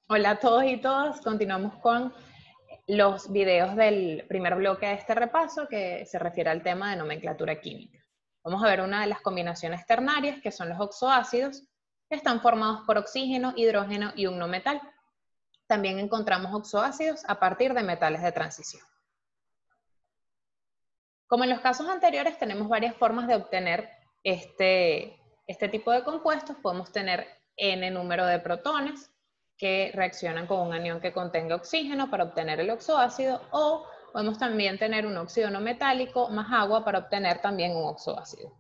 Hola a todos y todas, continuamos con los videos del primer bloque de este repaso que se refiere al tema de nomenclatura química. Vamos a ver una de las combinaciones ternarias, que son los oxoácidos, que están formados por oxígeno, hidrógeno y un no metal. También encontramos oxoácidos a partir de metales de transición. Como en los casos anteriores, tenemos varias formas de obtener este tipo de compuestos. Podemos tener n número de protones que reaccionan con un anión que contenga oxígeno para obtener el oxoácido, o podemos también tener un óxido no metálico más agua para obtener también un oxoácido.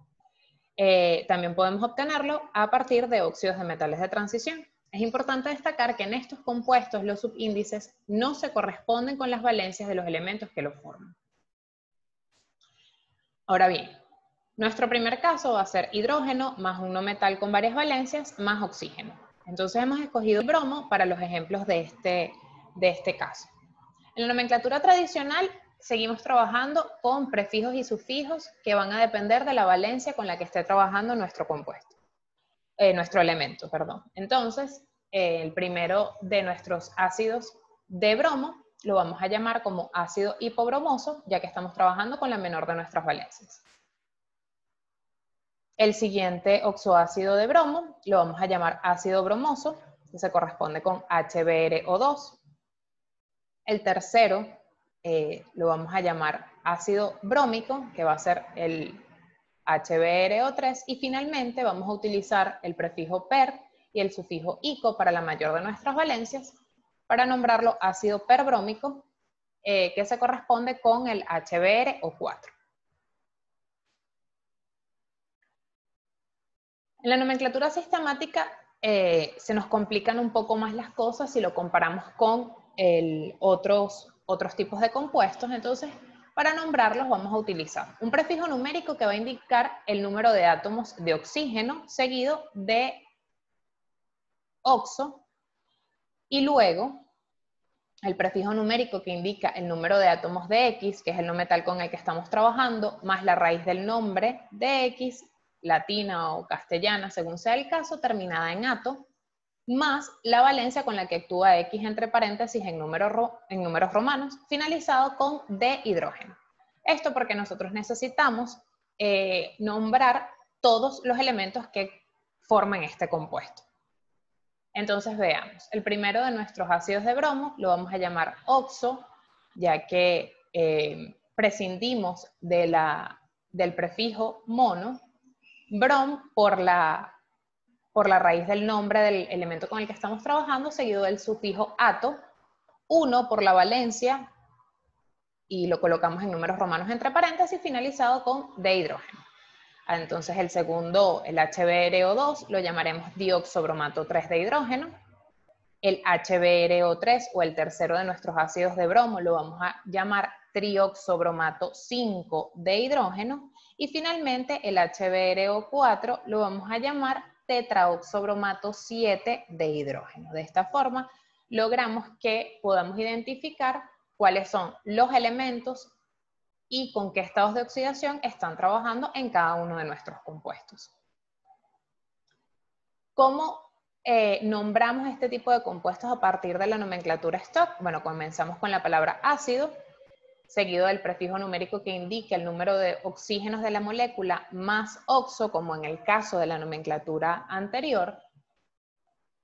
También podemos obtenerlo a partir de óxidos de metales de transición. Es importante destacar que en estos compuestos los subíndices no se corresponden con las valencias de los elementos que los forman. Ahora bien, nuestro primer caso va a ser hidrógeno más un no metal con varias valencias más oxígeno. Entonces hemos escogido el bromo para los ejemplos de este caso. En la nomenclatura tradicional seguimos trabajando con prefijos y sufijos que van a depender de la valencia con la que esté trabajando nuestro compuesto, nuestro elemento, perdón. Entonces, el primero de nuestros ácidos de bromo lo vamos a llamar como ácido hipobromoso, ya que estamos trabajando con la menor de nuestras valencias. El siguiente oxoácido de bromo lo vamos a llamar ácido bromoso, que se corresponde con HBrO2. El tercero lo vamos a llamar ácido brómico, que va a ser el HBrO3. Y finalmente vamos a utilizar el prefijo per y el sufijo ico para la mayor de nuestras valencias para nombrarlo ácido perbrómico, que se corresponde con el HBrO4. En la nomenclatura sistemática se nos complican un poco más las cosas si lo comparamos con otros tipos de compuestos. Entonces, para nombrarlos vamos a utilizar un prefijo numérico que va a indicar el número de átomos de oxígeno seguido de oxo, y luego el prefijo numérico que indica el número de átomos de X, que es el no metal con el que estamos trabajando, más la raíz del nombre de X, latina o castellana, según sea el caso, terminada en ato, más la valencia con la que actúa X entre paréntesis en números romanos, finalizado con D hidrógeno. Esto porque nosotros necesitamos nombrar todos los elementos que forman este compuesto. Entonces veamos, el primero de nuestros ácidos de bromo lo vamos a llamar oxo, ya que prescindimos del prefijo mono, brom por la raíz del nombre del elemento con el que estamos trabajando, seguido del sufijo ato, 1 por la valencia, y lo colocamos en números romanos entre paréntesis, finalizado con de hidrógeno. Entonces el segundo, el HBrO2, lo llamaremos dioxobromato 3 de hidrógeno. El HBrO3 o el tercero de nuestros ácidos de bromo lo vamos a llamar trioxobromato 5 de hidrógeno. Y finalmente el HBrO4 lo vamos a llamar tetraoxobromato 7 de hidrógeno. De esta forma logramos que podamos identificar cuáles son los elementos y con qué estados de oxidación están trabajando en cada uno de nuestros compuestos. ¿Cómo nombramos este tipo de compuestos a partir de la nomenclatura Stock? Bueno, comenzamos con la palabra ácido, seguido del prefijo numérico que indica el número de oxígenos de la molécula más oxo, como en el caso de la nomenclatura anterior,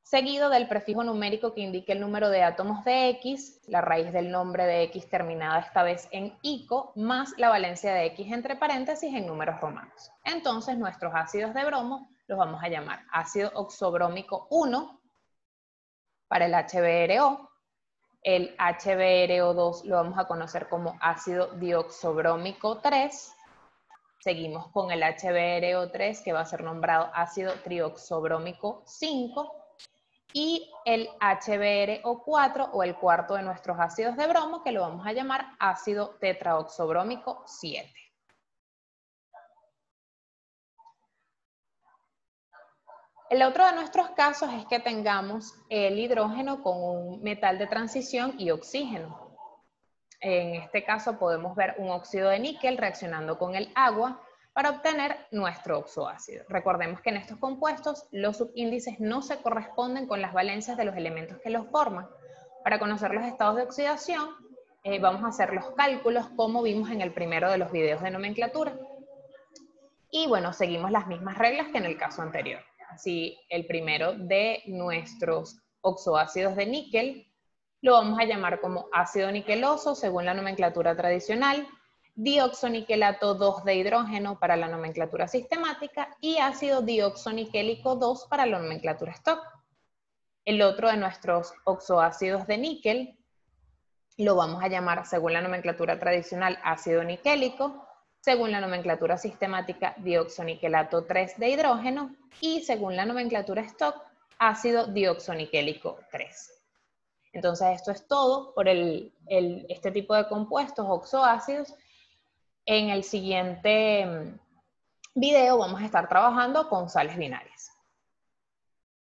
seguido del prefijo numérico que indica el número de átomos de X, la raíz del nombre de X terminada esta vez en ico, más la valencia de X entre paréntesis en números romanos. Entonces nuestros ácidos de bromo los vamos a llamar ácido oxobrómico 1 para el HBrO, el HBrO2 lo vamos a conocer como ácido dioxobrómico 3, seguimos con el HBrO3 que va a ser nombrado ácido trioxobrómico 5, y el HBrO4 o el cuarto de nuestros ácidos de bromo que lo vamos a llamar ácido tetraoxobrómico 7. El otro de nuestros casos es que tengamos el hidrógeno con un metal de transición y oxígeno. En este caso podemos ver un óxido de níquel reaccionando con el agua para obtener nuestro oxoácido. Recordemos que en estos compuestos los subíndices no se corresponden con las valencias de los elementos que los forman. Para conocer los estados de oxidación, vamos a hacer los cálculos como vimos en el primero de los videos de nomenclatura. Y bueno, seguimos las mismas reglas que en el caso anterior. Así, el primero de nuestros oxoácidos de níquel lo vamos a llamar como ácido niqueloso según la nomenclatura tradicional, dioxoniquelato 2 de hidrógeno para la nomenclatura sistemática y ácido dioxoniquélico 2 para la nomenclatura stock. El otro de nuestros oxoácidos de níquel lo vamos a llamar según la nomenclatura tradicional ácido niquélico, según la nomenclatura sistemática dioxoniquelato 3 de hidrógeno y según la nomenclatura stock ácido dioxoniquélico 3. Entonces esto es todo por este tipo de compuestos oxoácidos. En el siguiente video vamos a estar trabajando con sales binarias.